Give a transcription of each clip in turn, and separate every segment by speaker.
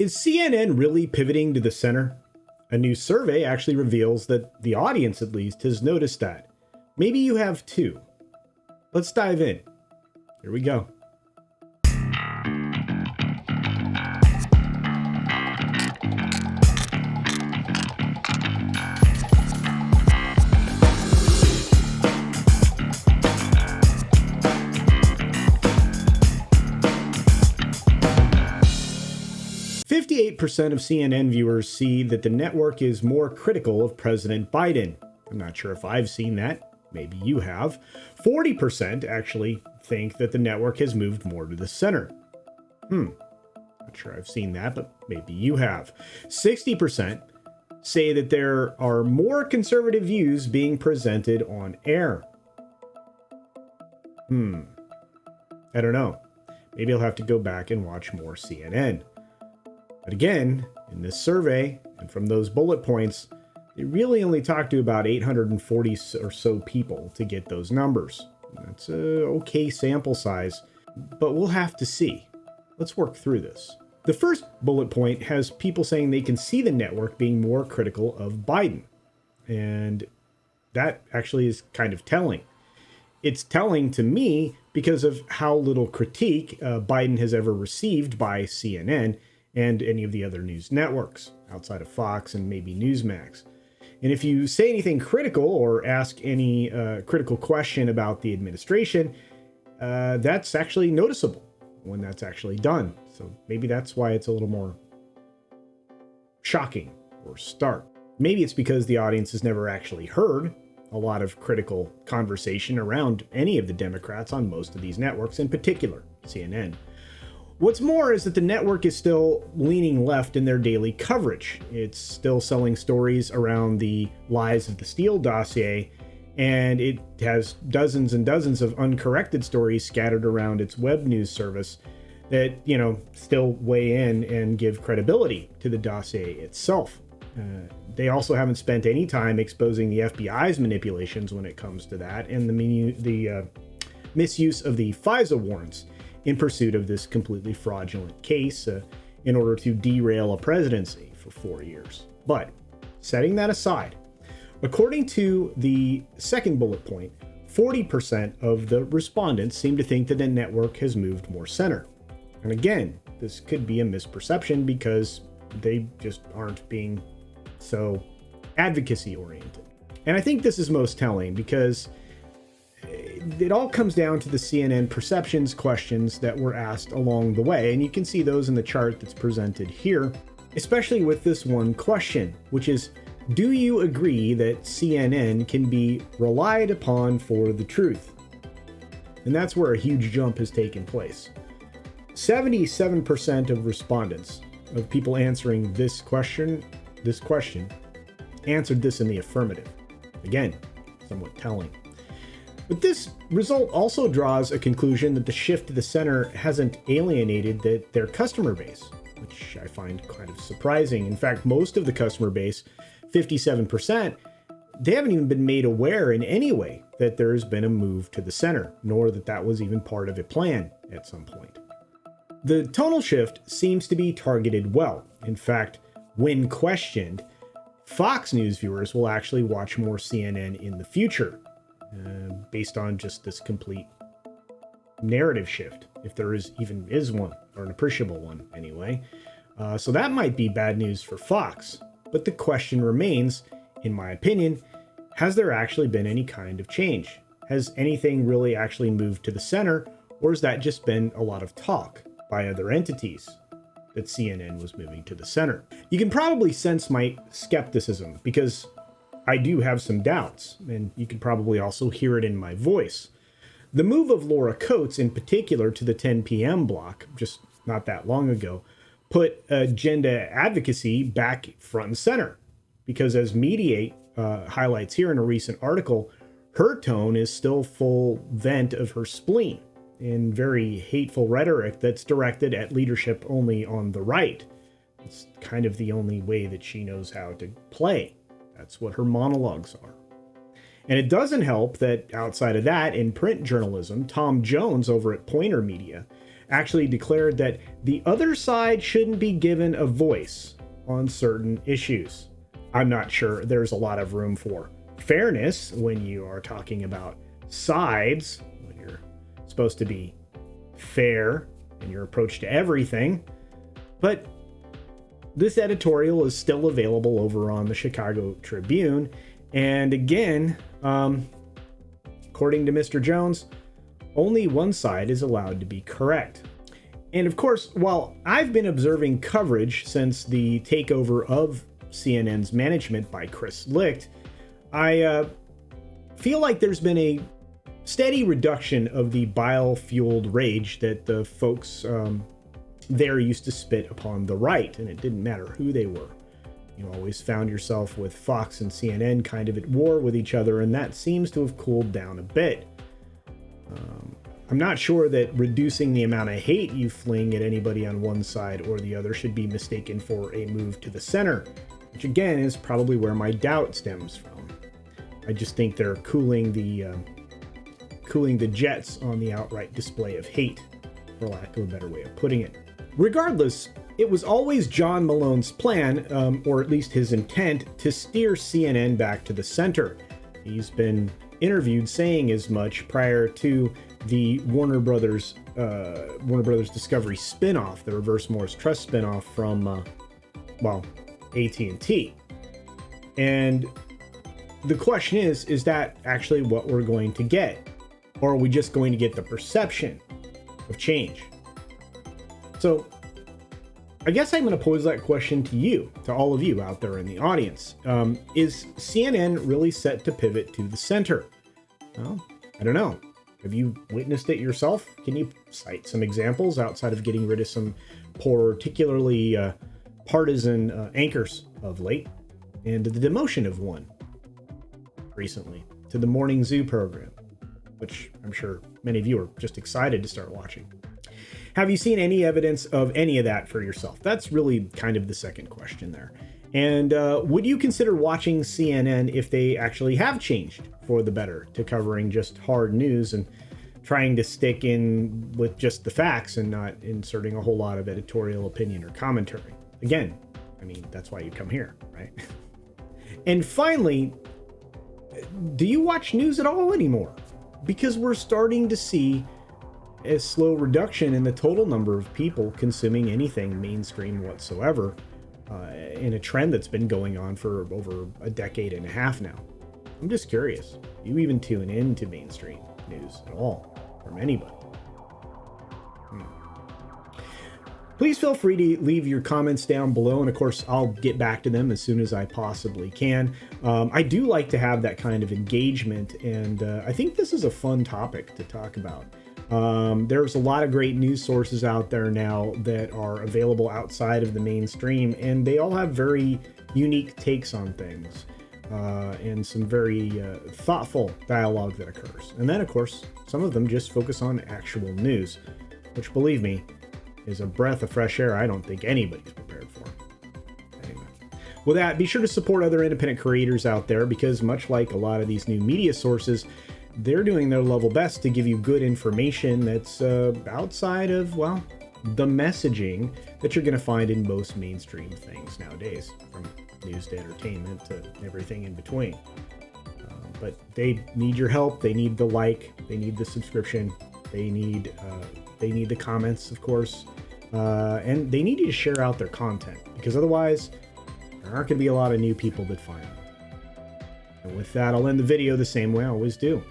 Speaker 1: Is CNN really pivoting to the center? A new survey actually reveals that the audience, at least, has noticed that. Maybe you have too. Let's dive in. Here we go. Percent of CNN viewers see that the network is more critical of President Biden. I'm not sure if I've seen that. Maybe you have. 40% actually think that the network has moved more to the center. Not sure I've seen that, but maybe you have. 60% say that there are more conservative views being presented on air. I don't know. Maybe I'll have to go back and watch more CNN. But again, in this survey, and from those bullet points, they really only talked to about 840 or so people to get those numbers. That's an okay sample size, but we'll have to see. Let's work through this. The first bullet point has people saying they can see the network being more critical of Biden. And that actually is kind of telling. It's telling to me because of how little critique Biden has ever received by CNN and any of the other news networks outside of Fox and maybe Newsmax. And if you say anything critical or ask any critical question about the administration, that's actually noticeable when that's actually done. So maybe that's why it's a little more shocking or stark. Maybe it's because the audience has never actually heard a lot of critical conversation around any of the Democrats on most of these networks, in particular CNN. What's more is that the network is still leaning left in their daily coverage. It's still selling stories around the lies of the Steele dossier, and it has dozens and dozens of uncorrected stories scattered around its web news service that, still weigh in and give credibility to the dossier itself. They also haven't spent any time exposing the FBI's manipulations when it comes to that and the misuse of the FISA warrants in pursuit of this completely fraudulent case in order to derail a presidency for 4 years. But setting that aside, according to the second bullet point, 40% of the respondents seem to think that the network has moved more center. And again, this could be a misperception because they just aren't being so advocacy oriented. And I think this is most telling because it all comes down to the CNN perceptions questions that were asked along the way. And you can see those in the chart that's presented here, especially with this one question, which is, do you agree that CNN can be relied upon for the truth? And that's where a huge jump has taken place. 77% of respondents, of people answering this question, answered this in the affirmative. Again, somewhat telling. But this result also draws a conclusion that the shift to the center hasn't alienated their customer base, which I find kind of surprising. In fact, most of the customer base, 57%, they haven't even been made aware in any way that there has been a move to the center, nor that that was even part of a plan at some point. The tonal shift seems to be targeted well. In fact, when questioned, Fox News viewers will actually watch more CNN in the future, based on just this complete narrative shift, if there even is one, or an appreciable one anyway. So that might be bad news for Fox. But the question remains, in my opinion, has there actually been any kind of change? Has anything really actually moved to the center, or has that just been a lot of talk by other entities that CNN was moving to the center? You can probably sense my skepticism because I do have some doubts, and you can probably also hear it in my voice. The move of Laura Coates in particular to the 10 p.m. block, just not that long ago, put agenda advocacy back front and center. Because as Mediate highlights here in a recent article, her tone is still full vent of her spleen in very hateful rhetoric that's directed at leadership only on the right. It's kind of the only way that she knows how to play. That's what her monologues are. And it doesn't help that outside of that, in print journalism, Tom Jones over at Pointer Media actually declared that the other side shouldn't be given a voice on certain issues. I'm not sure there's a lot of room for fairness when you are talking about sides, when you're supposed to be fair in your approach to everything. But this editorial is still available over on the Chicago Tribune. And again, according to Mr. Jones, only one side is allowed to be correct. And of course, while I've been observing coverage since the takeover of CNN's management by Chris Licht, I feel like there's been a steady reduction of the bile-fueled rage that the folks there used to spit upon the right, and it didn't matter who they were. You always found yourself with Fox and CNN kind of at war with each other, and that seems to have cooled down a bit. I'm not sure that reducing the amount of hate you fling at anybody on one side or the other should be mistaken for a move to the center, which again is probably where my doubt stems from. I just think they're cooling the jets on the outright display of hate, for lack of a better way of putting it. Regardless, it was always John Malone's plan, or at least his intent, to steer CNN back to the center. He's been interviewed saying as much prior to the Warner Brothers Discovery spinoff, the Reverse Morris Trust spinoff from, AT&T. And the question is that actually what we're going to get? Or are we just going to get the perception of change? So I guess I'm going to pose that question to you, to all of you out there in the audience. Is CNN really set to pivot to the center? Well, I don't know. Have you witnessed it yourself? Can you cite some examples outside of getting rid of some particularly partisan anchors of late, and the demotion of one recently to the Morning Zoo program, which I'm sure many of you are just excited to start watching? Have you seen any evidence of any of that for yourself? That's really kind of the second question there. And would you consider watching CNN if they actually have changed for the better to covering just hard news and trying to stick in with just the facts and not inserting a whole lot of editorial opinion or commentary? Again, I mean, that's why you come here, right? And finally, do you watch news at all anymore? Because we're starting to see a slow reduction in the total number of people consuming anything mainstream whatsoever, in a trend that's been going on for over a decade and a half now. I'm just curious, do you even tune into mainstream news at all from anybody? Please feel free to leave your comments down below, and of course I'll get back to them as soon as I possibly can. I do like to have that kind of engagement, and I think this is a fun topic to talk about. There's a lot of great news sources out there now that are available outside of the mainstream, and they all have very unique takes on things, and some very thoughtful dialogue that occurs. And then, of course, some of them just focus on actual news, which, believe me, is a breath of fresh air I don't think anybody's prepared for. Anyway, with that, be sure to support other independent creators out there, because much like a lot of these new media sources, they're doing their level best to give you good information that's outside of, well, the messaging that you're going to find in most mainstream things nowadays, from news to entertainment to everything in between. But they need your help. They need the like. They need the subscription. They need the comments, of course, and they need you to share out their content, because otherwise there aren't going to be a lot of new people that find them. And with that, I'll end the video the same way I always do.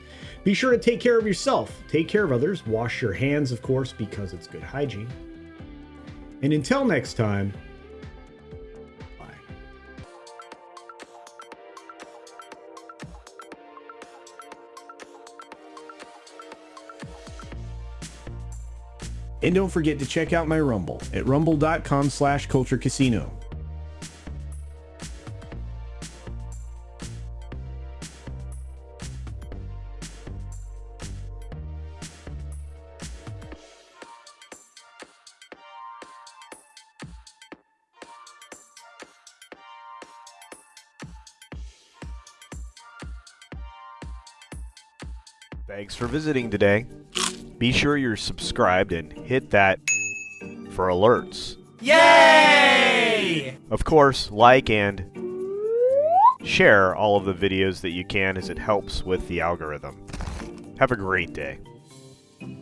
Speaker 1: Be sure to take care of yourself, take care of others, wash your hands, of course, because it's good hygiene. And until next time, bye.
Speaker 2: And don't forget to check out my Rumble at rumble.com/CultureCasino. Thanks for visiting today. Be sure you're subscribed and hit that for alerts.
Speaker 3: Yay!
Speaker 2: Of course, like and share all of the videos that you can, as it helps with the algorithm. Have a great day.